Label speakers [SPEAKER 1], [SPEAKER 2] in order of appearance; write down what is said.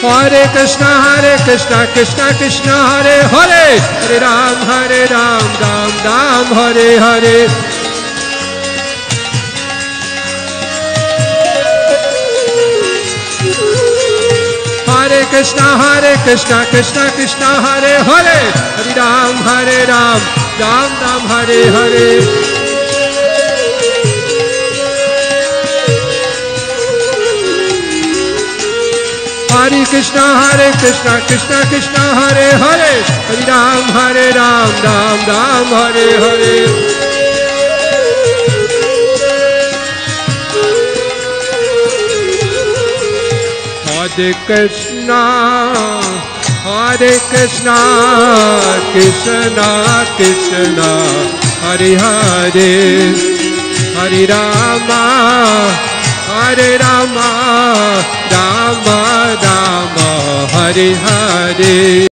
[SPEAKER 1] Hare Krishna Krishna Krishna Hare Hare Hare Ram Ram Ram Hare Hare. Hare Krishna Krishna Krishna Hare Hare Hare Ram Ram Ram Hare Hare. Hare Krishna Krishna Krishna Hare Hare Hare Ram Ram Ram Hare Hare. Hare Krishna Krishna Krishna Hare Hare Hare Rama Rama Rama Hare Hare.